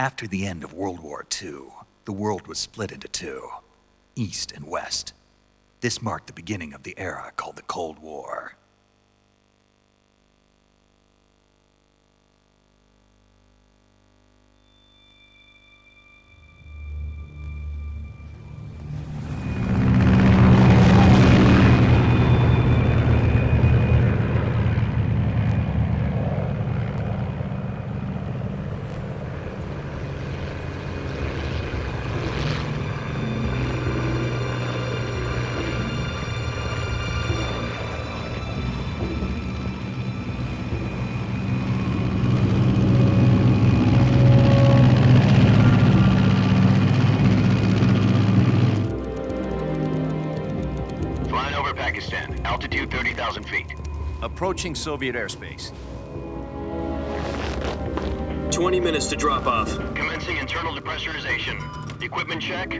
After the end of World War II, the world was split into two, East and West. This marked the beginning of the era called the Cold War. Altitude 30,000 feet. Approaching Soviet airspace. 20 minutes to drop off. Commencing internal depressurization. Equipment check.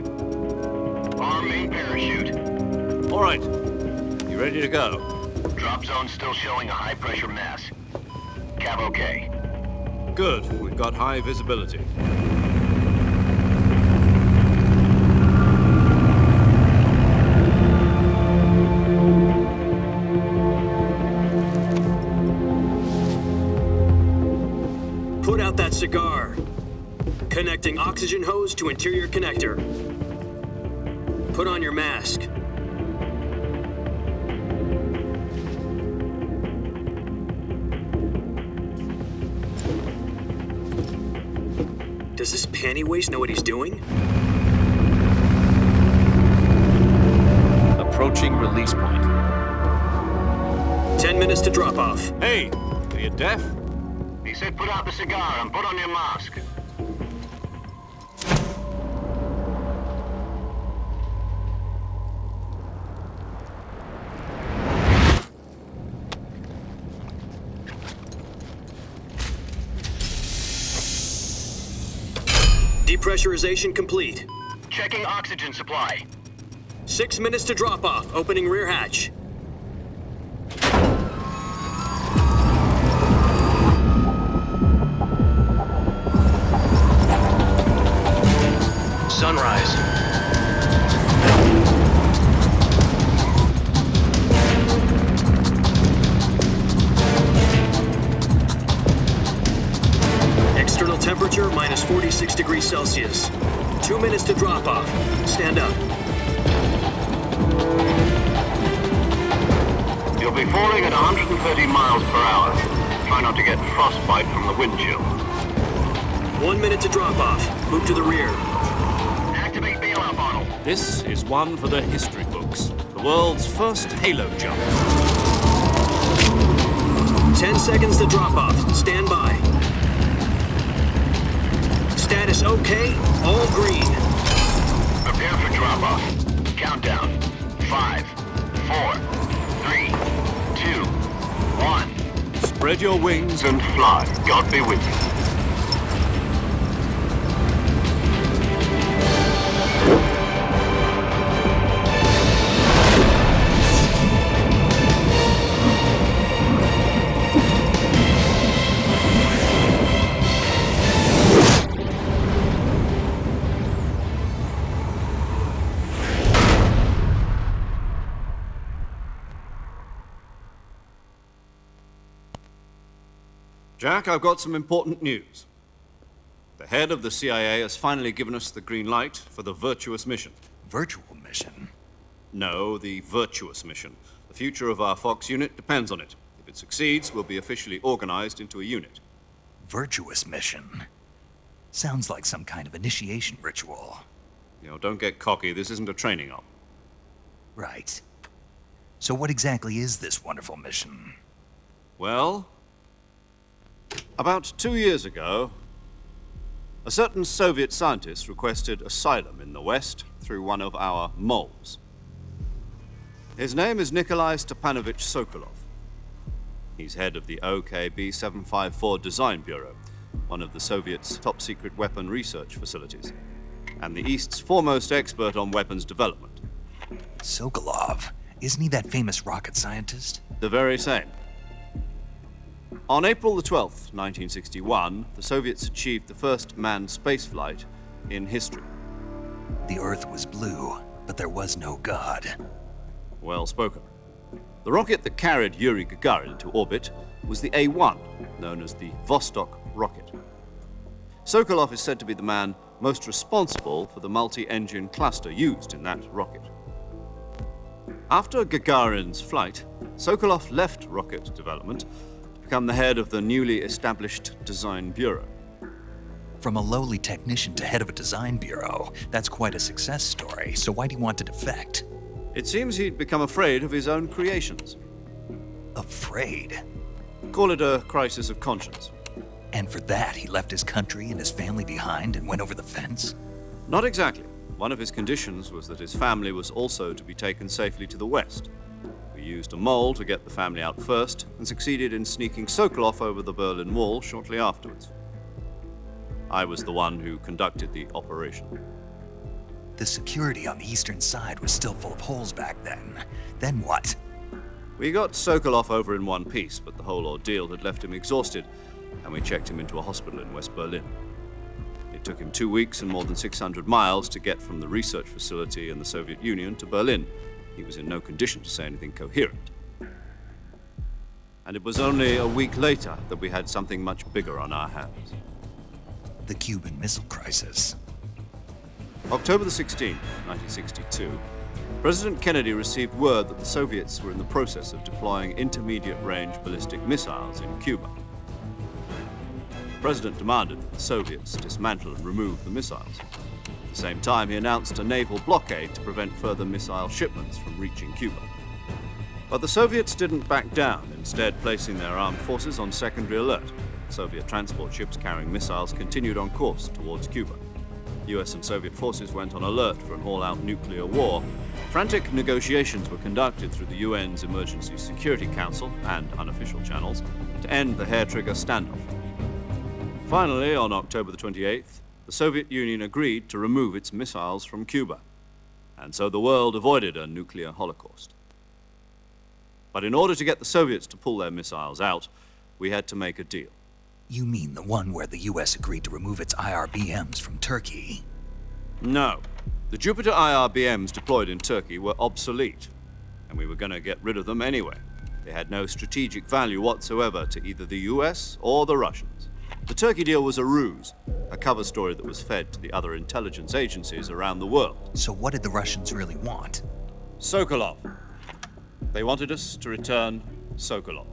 Arm main parachute. All right. You ready to go? Drop zone still showing a high pressure mass. Cav okay. Good. We've got high visibility. Put out that cigar. Connecting oxygen hose to interior connector. Put on your mask. Does this panty waste know what he's doing? Approaching release point. 10 minutes to drop off. Hey, are you deaf? He said put out the cigar and put on your mask. Depressurization complete. Checking oxygen supply. 6 minutes to drop off. Opening rear hatch. Sunrise. External temperature minus 46 degrees Celsius. 2 minutes to drop off. Stand up. You'll be falling at 130 miles per hour. Try not to get frostbite from the wind chill. 1 minute to drop off. Move to the rear. Activate bailout bottle. This is one for the history books. The world's first halo jump. 10 seconds to drop off. Stand by. Status okay. All green. Prepare for drop off. Countdown. 5, 4, 3, 2, 1. Spread your wings And fly. God be with you. Jack, I've got some important news. The head of the CIA has finally given us the green light for the virtuous mission. Virtual mission? No, the virtuous mission. The future of our Fox unit depends on it. If it succeeds, we'll be officially organized into a unit. Virtuous mission? Sounds like some kind of initiation ritual. You know, don't get cocky. This isn't a training op. Right. So what exactly is this wonderful mission? Well, about 2 years ago, a certain Soviet scientist requested asylum in the West through one of our moles. His name is Nikolai Stepanovich Sokolov. He's head of the OKB 754 Design Bureau, one of the Soviets' top-secret weapon research facilities, and the East's foremost expert on weapons development. Sokolov? Isn't he that famous rocket scientist? The very same. On April the 12th, 1961, the Soviets achieved the first manned spaceflight in history. The Earth was blue, but there was no God. Well spoken. The rocket that carried Yuri Gagarin into orbit was the A-1, known as the Vostok rocket. Sokolov is said to be the man most responsible for the multi-engine cluster used in that rocket. After Gagarin's flight, Sokolov left rocket development to become the head of the newly established Design Bureau. From a lowly technician to head of a design bureau, that's quite a success story, so why'd he want to defect? It seems he'd become afraid of his own creations. Afraid? Call it a crisis of conscience. And for that, he left his country and his family behind and went over the fence? Not exactly. One of his conditions was that his family was also to be taken safely to the west. We used a mole to get the family out first and succeeded in sneaking Sokolov over the Berlin Wall shortly afterwards. I was the one who conducted the operation. The security on the eastern side was still full of holes back then. Then what? We got Sokolov over in one piece, but the whole ordeal had left him exhausted, and we checked him into a hospital in West Berlin. It took him 2 weeks and more than 600 miles to get from the research facility in the Soviet Union to Berlin. He was in no condition to say anything coherent. And it was only a week later that we had something much bigger on our hands. The Cuban Missile Crisis. October the 16th, 1962, President Kennedy received word that the Soviets were in the process of deploying intermediate-range ballistic missiles in Cuba. The President demanded that the Soviets dismantle and remove the missiles. At the same time, he announced a naval blockade to prevent further missile shipments from reaching Cuba. But the Soviets didn't back down, instead placing their armed forces on secondary alert. Soviet transport ships carrying missiles continued on course towards Cuba. US and Soviet forces went on alert for an all-out nuclear war. Frantic negotiations were conducted through the UN's Emergency Security Council and unofficial channels to end the hair-trigger standoff. Finally, on October the 28th, the Soviet Union agreed to remove its missiles from Cuba, and so the world avoided a nuclear holocaust. But in order to get the Soviets to pull their missiles out, we had to make a deal. You mean the one where the US agreed to remove its IRBMs from Turkey? No. The Jupiter IRBMs deployed in Turkey were obsolete, and we were going to get rid of them anyway. They had no strategic value whatsoever to either the US or the Russians. The Turkey deal was a ruse, a cover story that was fed to the other intelligence agencies around the world. So what did the Russians really want? Sokolov. They wanted us to return Sokolov.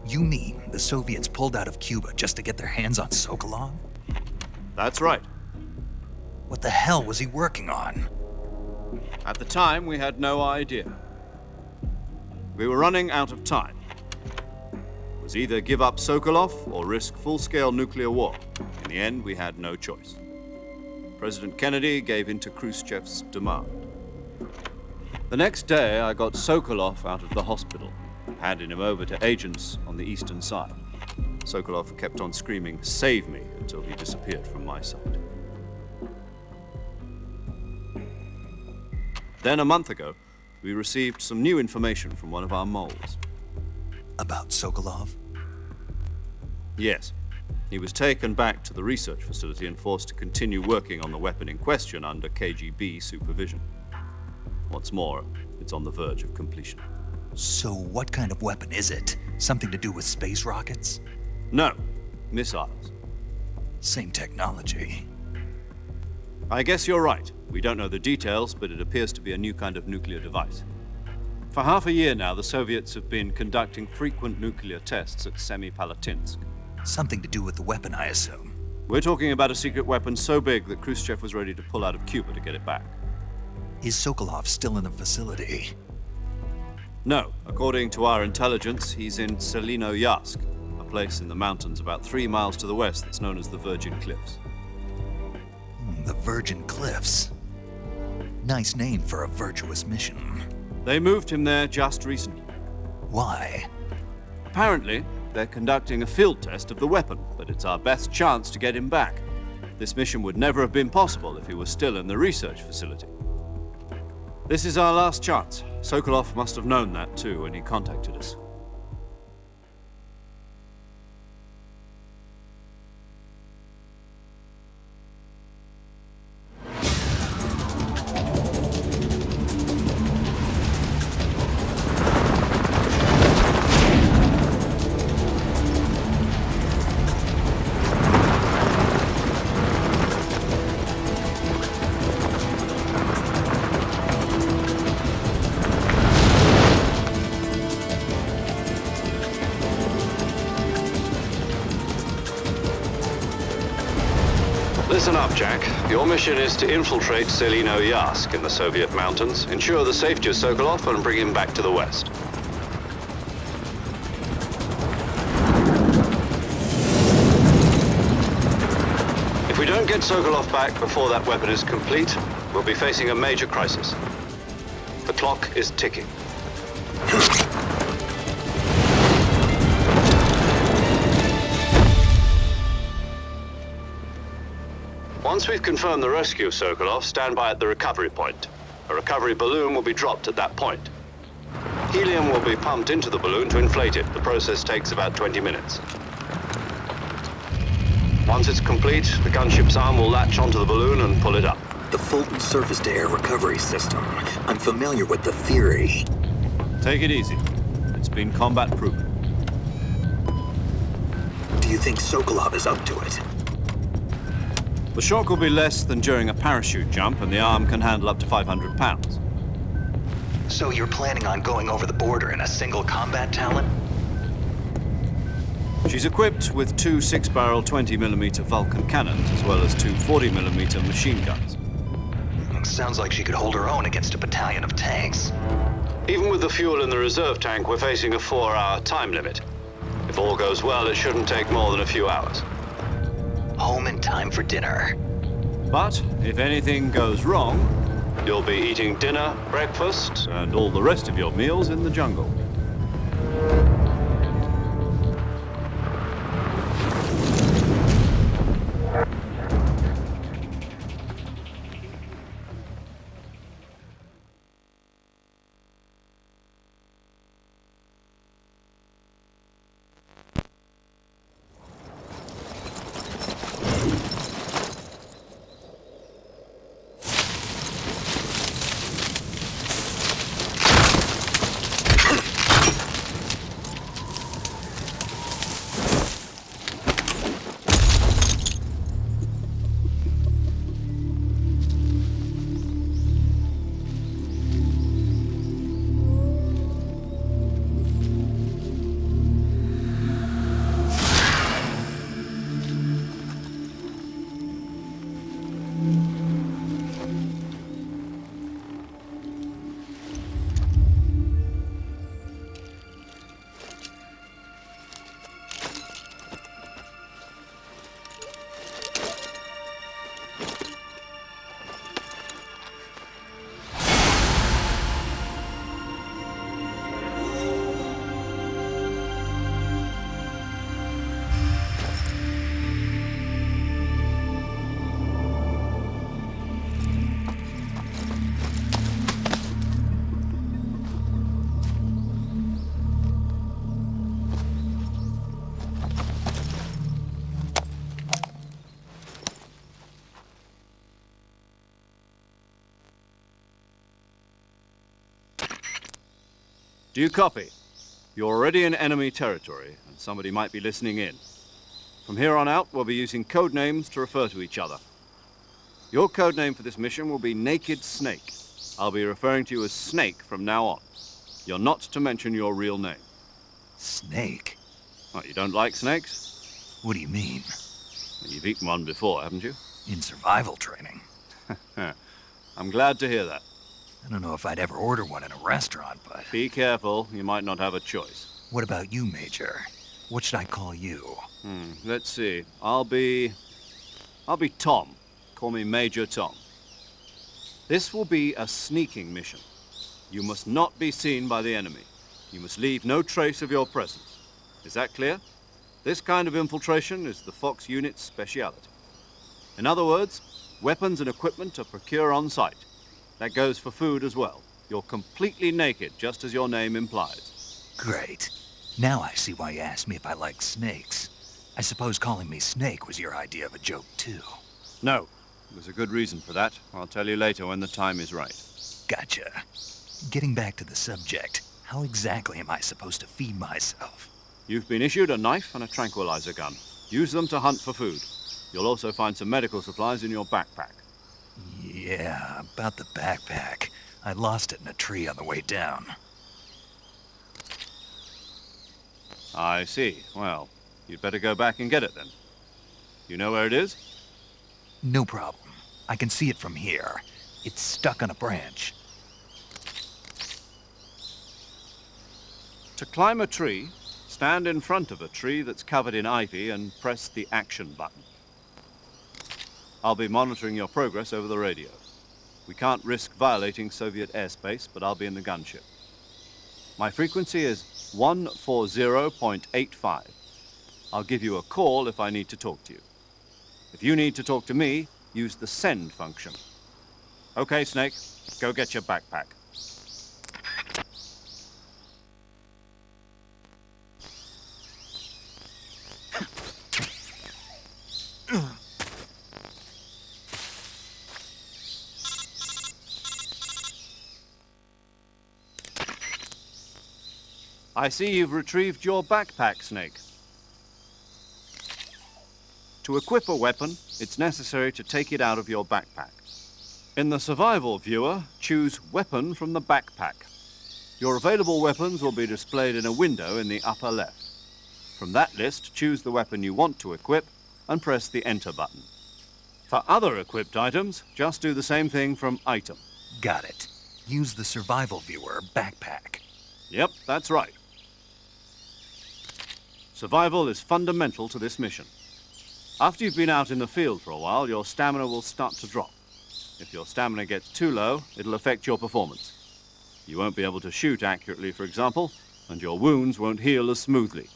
You mean the Soviets pulled out of Cuba just to get their hands on Sokolov? That's right. What the hell was he working on? At the time, we had no idea. We were running out of time. It was either give up Sokolov or risk full-scale nuclear war. In the end, we had no choice. President Kennedy gave in to Khrushchev's demand. The next day, I got Sokolov out of the hospital, handing him over to agents on the eastern side. Sokolov kept on screaming, "Save me," until he disappeared from my sight. Then a month ago, we received some new information from one of our moles. About Sokolov? Yes. He was taken back to the research facility and forced to continue working on the weapon in question under KGB supervision. What's more, it's on the verge of completion. So what kind of weapon is it? Something to do with space rockets? No, missiles. Same technology. I guess you're right. We don't know the details, but it appears to be a new kind of nuclear device. For half a year now, the Soviets have been conducting frequent nuclear tests at Semipalatinsk. Something to do with the weapon, I assume. We're talking about a secret weapon so big that Khrushchev was ready to pull out of Cuba to get it back. Is Sokolov still in the facility? No. According to our intelligence, he's in Selinoyarsk, a place in the mountains about 3 miles to the west that's known as the Virgin Cliffs. The Virgin Cliffs. Nice name for a virtuous mission. They moved him there just recently. Why? Apparently, they're conducting a field test of the weapon, but it's our best chance to get him back. This mission would never have been possible if he was still in the research facility. This is our last chance. Sokolov must have known that too when he contacted us. Jack. Your mission is to infiltrate Selino Yask in the Soviet mountains, ensure the safety of Sokolov, and bring him back to the West. If we don't get Sokolov back before that weapon is complete, we'll be facing a major crisis. The clock is ticking. Once we've confirmed the rescue of Sokolov, stand by at the recovery point. A recovery balloon will be dropped at that point. Helium will be pumped into the balloon to inflate it. The process takes about 20 minutes. Once it's complete, the gunship's arm will latch onto the balloon and pull it up. The Fulton surface-to-air recovery system. I'm familiar with the theory. Take it easy. It's been combat-proven. Do you think Sokolov is up to it? The shock will be less than during a parachute jump, and the arm can handle up to 500 pounds. So you're planning on going over the border in a single combat Talon? She's equipped with two 6-barrel 20mm Vulcan cannons, as well as two 40mm machine guns. Sounds like she could hold her own against a battalion of tanks. Even with the fuel in the reserve tank, we're facing a 4-hour time limit. If all goes well, it shouldn't take more than a few hours. Home in time for dinner. But if anything goes wrong, you'll be eating dinner, breakfast, and all the rest of your meals in the jungle. Do you copy? You're already in enemy territory, and somebody might be listening in. From here on out, we'll be using code names to refer to each other. Your code name for this mission will be Naked Snake. I'll be referring to you as Snake from now on. You're not to mention your real name. Snake? What, you don't like snakes? What do you mean? Well, you've eaten one before, haven't you? In survival training. I'm glad to hear that. I don't know if I'd ever order one in a restaurant, but... Be careful, you might not have a choice. What about you, Major? What should I call you? Let's see. I'll be Tom. Call me Major Tom. This will be a sneaking mission. You must not be seen by the enemy. You must leave no trace of your presence. Is that clear? This kind of infiltration is the Fox unit's speciality. In other words, weapons and equipment are procured on site. That goes for food as well. You're completely naked, just as your name implies. Great. Now I see why you asked me if I like snakes. I suppose calling me Snake was your idea of a joke, too. No. There's a good reason for that. I'll tell you later when the time is right. Gotcha. Getting back to the subject, how exactly am I supposed to feed myself? You've been issued a knife and a tranquilizer gun. Use them to hunt for food. You'll also find some medical supplies in your backpack. Yeah, about the backpack. I lost it in a tree on the way down. I see. Well, you'd better go back and get it then. You know where it is? No problem. I can see it from here. It's stuck on a branch. To climb a tree, stand in front of a tree that's covered in ivy and press the action button. I'll be monitoring your progress over the radio. We can't risk violating Soviet airspace, but I'll be in the gunship. My frequency is 140.85. I'll give you a call if I need to talk to you. If you need to talk to me, use the send function. Okay, Snake, go get your backpack. I see you've retrieved your backpack, Snake. To equip a weapon, it's necessary to take it out of your backpack. In the survival viewer, choose Weapon from the backpack. Your available weapons will be displayed in a window in the upper left. From that list, choose the weapon you want to equip and press the Enter button. For other equipped items, just do the same thing from Item. Got it. Use the survival viewer backpack. Yep, that's right. Survival is fundamental to this mission. After you've been out in the field for a while, your stamina will start to drop. If your stamina gets too low, it'll affect your performance. You won't be able to shoot accurately, for example, and your wounds won't heal as smoothly.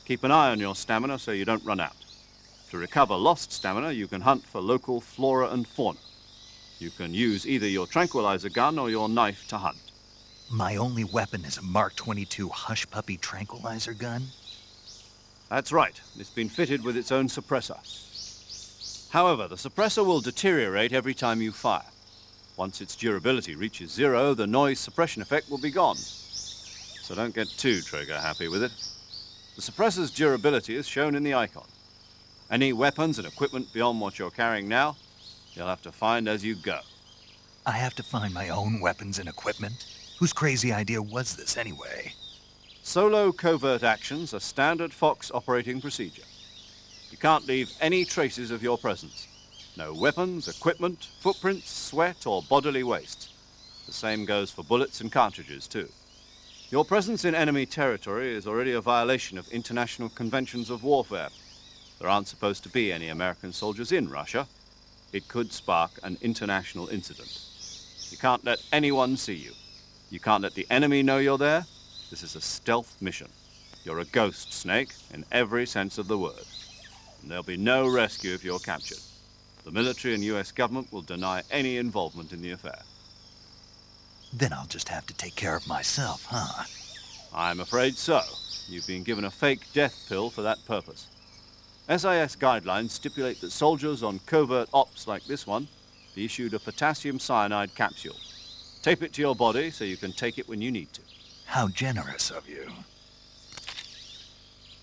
Keep an eye on your stamina so you don't run out. To recover lost stamina, you can hunt for local flora and fauna. You can use either your tranquilizer gun or your knife to hunt. My only weapon is a Mark 22 Hush Puppy tranquilizer gun? That's right. It's been fitted with its own suppressor. However, the suppressor will deteriorate every time you fire. Once its durability reaches 0, the noise suppression effect will be gone. So don't get too trigger-happy with it. The suppressor's durability is shown in the icon. Any weapons and equipment beyond what you're carrying now, you'll have to find as you go. I have to find my own weapons and equipment? Whose crazy idea was this anyway? Solo covert actions are standard Fox operating procedure. You can't leave any traces of your presence. No weapons, equipment, footprints, sweat, or bodily waste. The same goes for bullets and cartridges, too. Your presence in enemy territory is already a violation of international conventions of warfare. There aren't supposed to be any American soldiers in Russia. It could spark an international incident. You can't let anyone see you. You can't let the enemy know you're there. This is a stealth mission. You're a ghost, Snake, in every sense of the word. And there'll be no rescue if you're captured. The military and US government will deny any involvement in the affair. Then I'll just have to take care of myself, huh? I'm afraid so. You've been given a fake death pill for that purpose. SIS guidelines stipulate that soldiers on covert ops like this one be issued a potassium cyanide capsule. Tape it to your body so you can take it when you need to. How generous of you.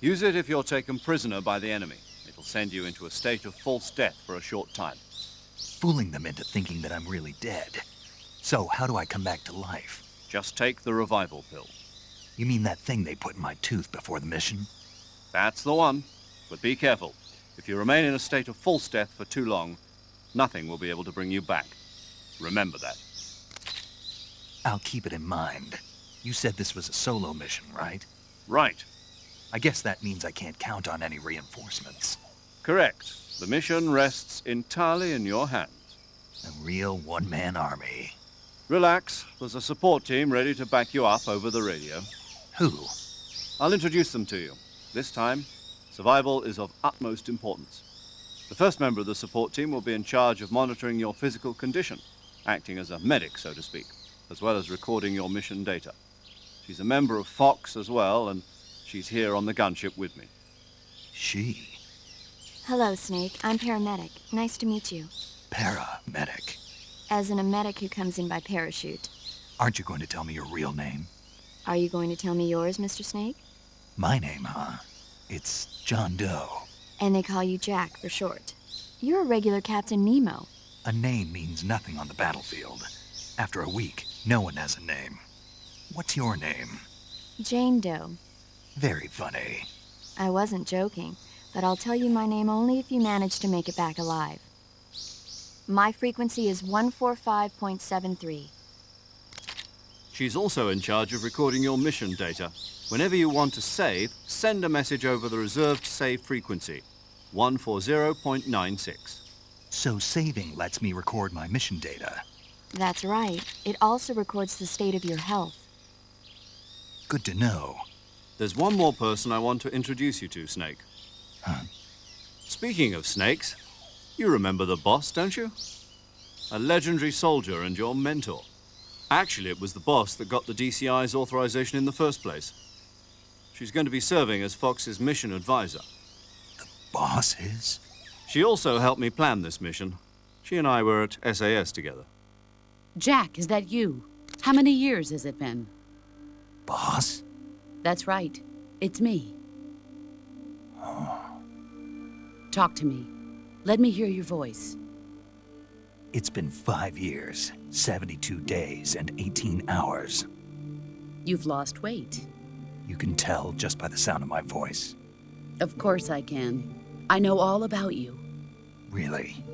Use it if you're taken prisoner by the enemy. It'll send you into a state of false death for a short time. Fooling them into thinking that I'm really dead. So, how do I come back to life? Just take the revival pill. You mean that thing they put in my tooth before the mission? That's the one. But be careful. If you remain in a state of false death for too long, nothing will be able to bring you back. Remember that. I'll keep it in mind. You said this was a solo mission, right? Right. I guess that means I can't count on any reinforcements. Correct. The mission rests entirely in your hands. A real one-man army. Relax. There's a support team ready to back you up over the radio. Who? I'll introduce them to you. This time, survival is of utmost importance. The first member of the support team will be in charge of monitoring your physical condition, acting as a medic, so to speak, as well as recording your mission data. She's a member of Fox as well, and she's here on the gunship with me. She? Hello, Snake. I'm paramedic. Nice to meet you. Paramedic. As in a medic who comes in by parachute. Aren't you going to tell me your real name? Are you going to tell me yours, Mr. Snake? My name, huh? It's John Doe. And they call you Jack for short. You're a regular Captain Nemo. A name means nothing on the battlefield. After a week, no one has a name. What's your name? Jane Doe. Very funny. I wasn't joking, but I'll tell you my name only if you manage to make it back alive. My frequency is 145.73. She's also in charge of recording your mission data. Whenever you want to save, send a message over the reserved save frequency, 140.96. So saving lets me record my mission data. That's right. It also records the state of your health. Good to know. There's one more person I want to introduce you to, Snake. Huh? Speaking of snakes, you remember the boss, don't you? A legendary soldier and your mentor. Actually, it was the boss that got the DCI's authorization in the first place. She's going to be serving as Fox's mission advisor. Boss is? She also helped me plan this mission. She and I were at SAS together. Jack, is that you? How many years has it been? Boss? That's right. It's me. Talk to me. Let me hear your voice. It's been 5 years, 72 days, and 18 hours. You've lost weight. You can tell just by the sound of my voice. Of course I can. I know all about you. Really?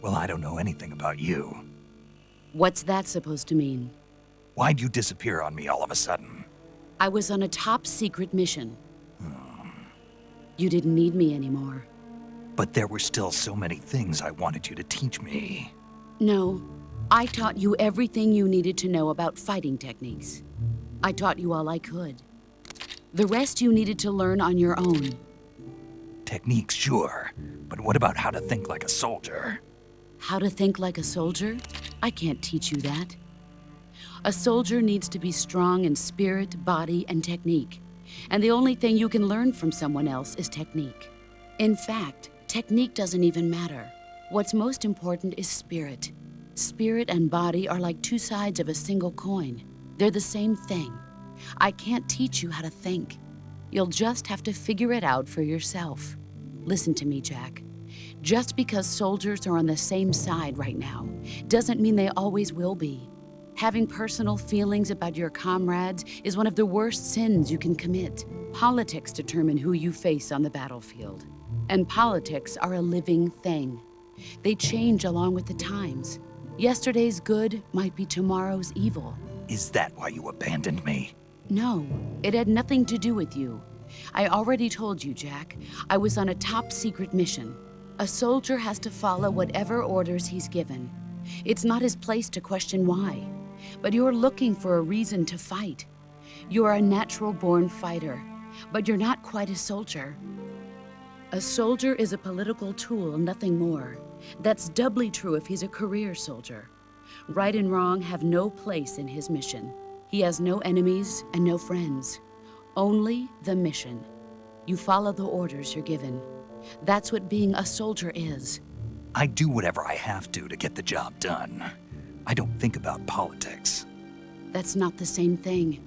Well, I don't know anything about you. What's that supposed to mean? Why'd you disappear on me all of a sudden? I was on a top-secret mission. You didn't need me anymore. But there were still so many things I wanted you to teach me. No, I taught you everything you needed to know about fighting techniques. I taught you all I could. The rest you needed to learn on your own. Techniques, sure. But what about how to think like a soldier? How to think like a soldier? I can't teach you that. A soldier needs to be strong in spirit, body, and technique. And the only thing you can learn from someone else is technique. In fact, technique doesn't even matter. What's most important is spirit. Spirit and body are like two sides of a single coin. They're the same thing. I can't teach you how to think. You'll just have to figure it out for yourself. Listen to me, Jack. Just because soldiers are on the same side right now doesn't mean they always will be. Having personal feelings about your comrades is one of the worst sins you can commit. Politics determine who you face on the battlefield. And politics are a living thing. They change along with the times. Yesterday's good might be tomorrow's evil. Is that why you abandoned me? No, it had nothing to do with you. I already told you, Jack. I was on a top-secret mission. A soldier has to follow whatever orders he's given. It's not his place to question why. But you're looking for a reason to fight. You're a natural-born fighter, but you're not quite a soldier. A soldier is a political tool, nothing more. That's doubly true if he's a career soldier. Right and wrong have no place in his mission. He has no enemies and no friends. Only the mission. You follow the orders you're given. That's what being a soldier is. I do whatever I have to get the job done. I don't think about politics. That's not the same thing.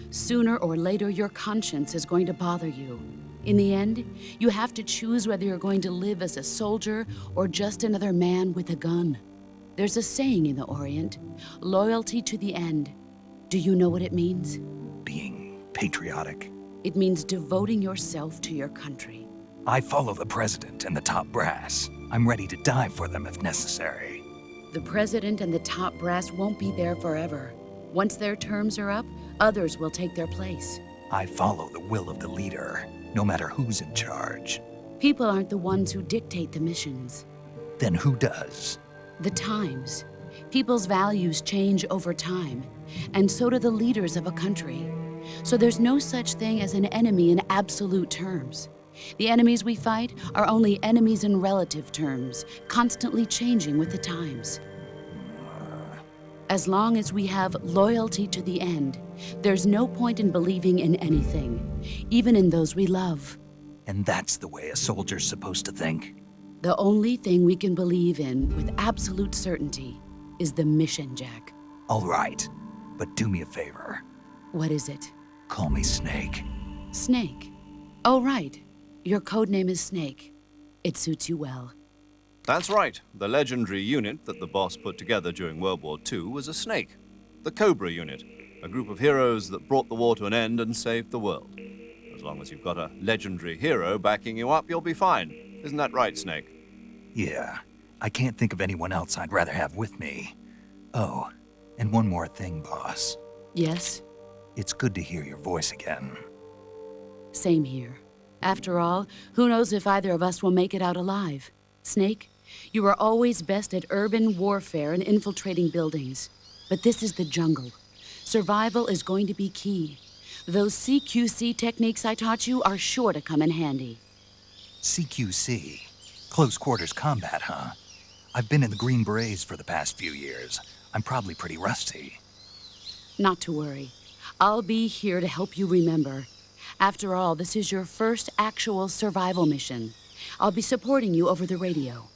Sooner or later, your conscience is going to bother you. In the end, you have to choose whether you're going to live as a soldier or just another man with a gun. There's a saying in the Orient, loyalty to the end. Do you know what it means? Being patriotic. It means devoting yourself to your country. I follow the president and the top brass. I'm ready to die for them if necessary. The president and the top brass won't be there forever. Once their terms are up, others will take their place. I follow the will of the leader, no matter who's in charge. People aren't the ones who dictate the missions. Then who does? The times. People's values change over time, and so do the leaders of a country. So there's no such thing as an enemy in absolute terms. The enemies we fight are only enemies in relative terms, constantly changing with the times. As long as we have loyalty to the end, there's no point in believing in anything, even in those we love. And that's the way a soldier's supposed to think? The only thing we can believe in with absolute certainty is the mission, Jack. All right, but do me a favor. What is it? Call me Snake. Snake. Oh, right. Your code name is Snake. It suits you well. That's right. The legendary unit that the boss put together during World War II was a snake. The Cobra unit, a group of heroes that brought the war to an end and saved the world. As long as you've got a legendary hero backing you up, you'll be fine. Isn't that right, Snake? Yeah, I can't think of anyone else I'd rather have with me. Oh, and one more thing, boss. Yes? It's good to hear your voice again. Same here. After all, who knows if either of us will make it out alive? Snake, you are always best at urban warfare and infiltrating buildings. But this is the jungle. Survival is going to be key. Those CQC techniques I taught you are sure to come in handy. CQC? Close quarters combat, huh? I've been in the Green Berets for the past few years. I'm probably pretty rusty. Not to worry. I'll be here to help you remember. After all, this is your first actual survival mission. I'll be supporting you over the radio.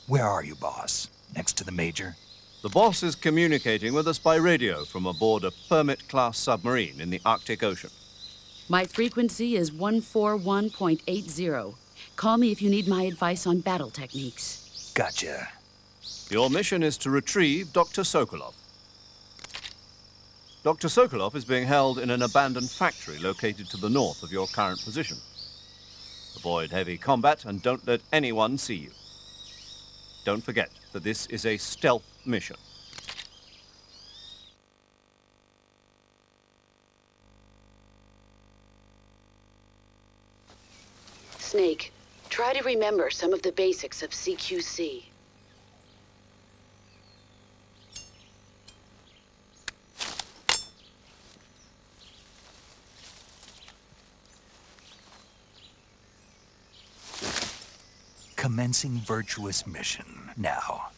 Where are you, boss? Next to the Major? The boss is communicating with us by radio from aboard a Permit-class submarine in the Arctic Ocean. My frequency is 141.80. Call me if you need my advice on battle techniques. Gotcha. Your mission is to retrieve Dr. Sokolov. Dr. Sokolov is being held in an abandoned factory located to the north of your current position. Avoid heavy combat and don't let anyone see you. Don't forget that this is a stealth mission. Snake, try to remember some of the basics of CQC. Commencing virtuous mission. Now,